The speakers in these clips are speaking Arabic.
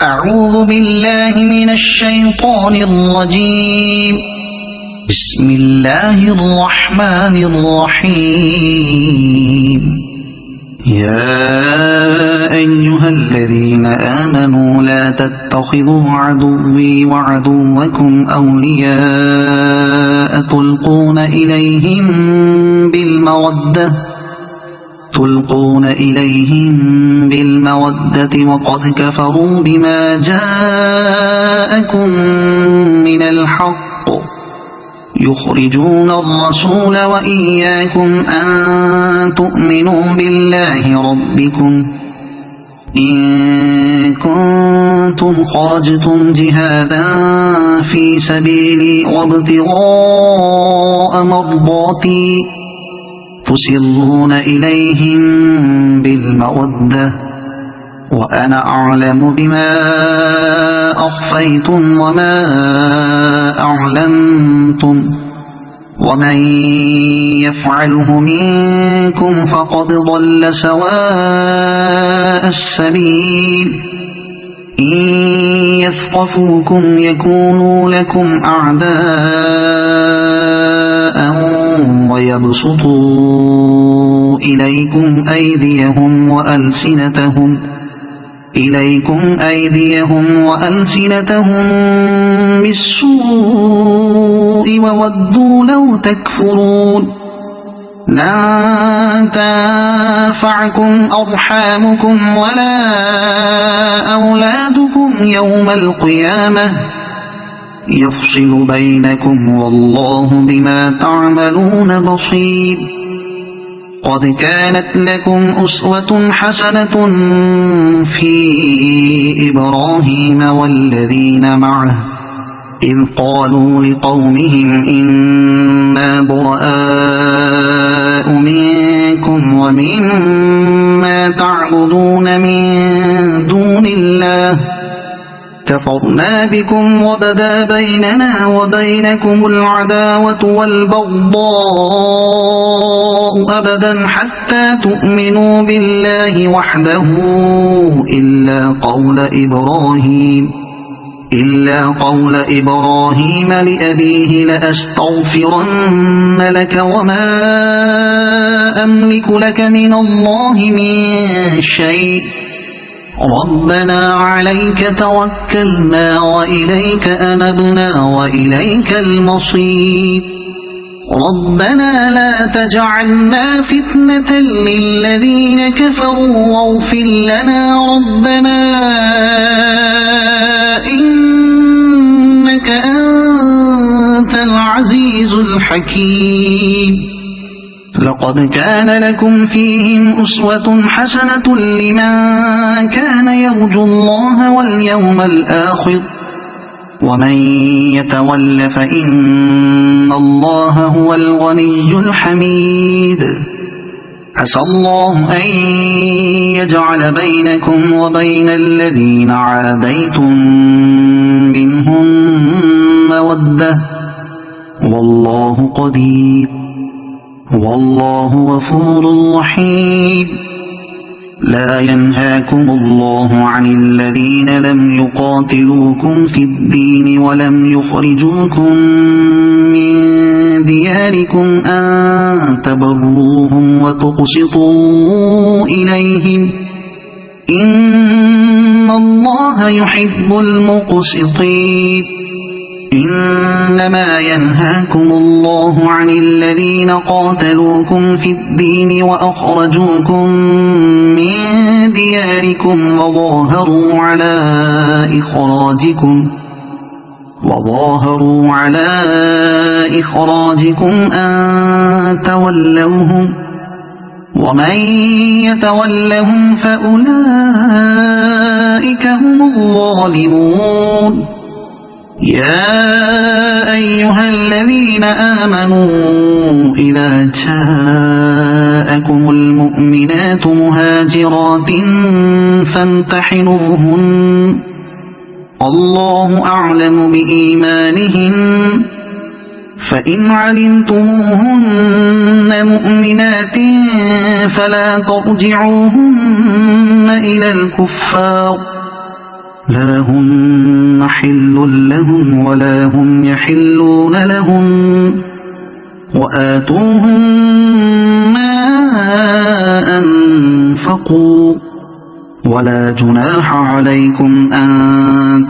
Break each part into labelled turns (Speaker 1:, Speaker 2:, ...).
Speaker 1: أعوذ بالله من الشيطان الرجيم. بسم الله الرحمن الرحيم. يا أيها الذين آمنوا لا تتخذوا عدوي وعدوكم أولياء تلقون إليهم بالمودة وقد كفروا بما جاءكم من الحق يخرجون الرسول وإياكم أن تؤمنوا بالله ربكم إن كنتم خرجتم جهادا في سبيلي وابتغاء مرضاتي تسرون إليهم بالمودة وأنا أعلم بما أخفيتم وما أعلنتم ومن يفعله منكم فقد ضل سواء السبيل. إن يثقفوكم يكونوا لكم أعداء ويبسطوا إليكم أيديهم وألسنتهم بالسوء وودوا لو تكفرون. لن تنفعكم أرحامكم ولا أولادكم يوم القيامة يفصل بينكم والله بما تعملون بصير. قد كانت لكم أسوة حسنة في إبراهيم والذين معه إذ قالوا لقومهم إنا براء منكم ومما تعبدون من دون الله كفرنا بكم وبدا بيننا وبينكم العداوة والبغضاء أبدا حتى تؤمنوا بالله وحده إلا قول إبراهيم لأبيه لأستغفرن لك وما أملك لك من الله من شيء ربنا عليك توكلنا وإليك أنبنا وإليك المصير. ربنا لا تجعلنا فتنة للذين كفروا واغفر لنا ربنا إنك أنت العزيز الحكيم. لقد كان لكم فيهم أسوة حسنة لمن كان يرجو الله واليوم الآخر ومن يتول فإن الله هو الغني الحميد. عسى الله أن يجعل بينكم وبين الذين عاديتم منهم مودة والله قدير والله غفور رحيم. لا ينهاكم الله عن الذين لم يقاتلوكم في الدين ولم يخرجوكم من دياركم أن تبروهم وتقسطوا إليهم إن الله يحب المقسطين. إنما ينهاكم الله عن الذين قاتلوكم في الدين وأخرجوكم من دياركم وظاهروا على إخراجكم أن تولوهم ومن يتولهم فأولئك هم الظالمون. يا أيها الذين آمنوا إذا جاءكم المؤمنات مهاجرات فامتحنوهن الله أعلم بإيمانهن فإن علمتموهن مؤمنات فلا ترجعوهن إلى الكفار لهن حل لهم ولا هم يحلون لهم وآتوهم ما أنفقوا ولا جناح عليكم أن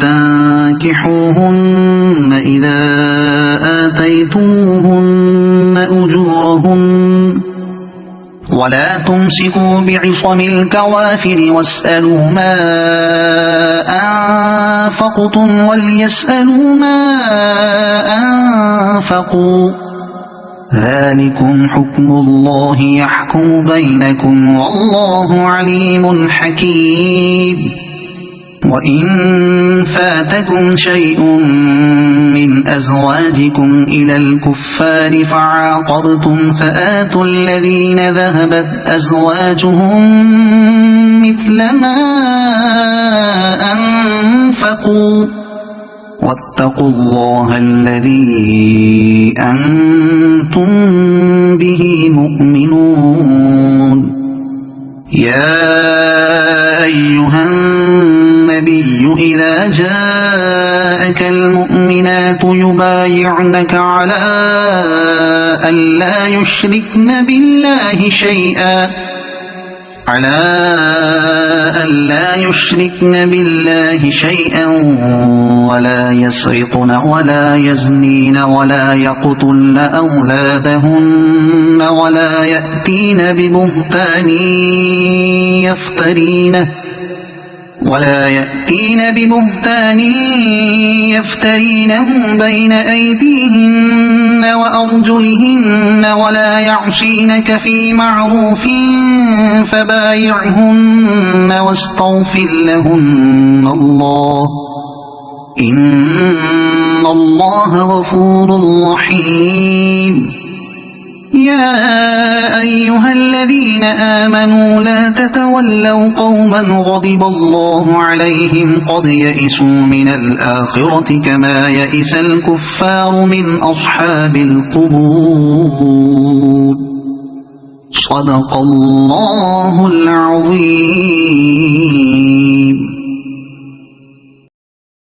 Speaker 1: تنكحوهن إذا آتيتموهن أجورهن ولا تمسكوا بعصم الكوافر واسألوا ما أنفقتم وليسألوا ما أنفقوا ذلكم حكم الله يحكم بينكم والله عليم حكيم وإن فاتكم شيء من أزواجكم إلى الكفار فعاقبتم فآتوا الذين ذهبت أزواجهم مثل ما أنفقوا واتقوا الله الذي أنتم به مؤمنون يا أيها النبي إذا جاءك المؤمنات يبايعنك على ألا يشركن بالله شيئا ولا يسرقن ولا يزنين ولا يقتلن أولادهن ولا يأتين ببهتان يفترينه بين أيديهن وأرجلهن ولا يعصينك في معروف فبايعهن واستغفر لهن الله إن الله غفور رحيم يا أيها الذين آمنوا لا تتولوا قوما غضب الله عليهم قد يئسوا من الآخرة كما يئس الكفار من أصحاب القبور صدق الله العظيم.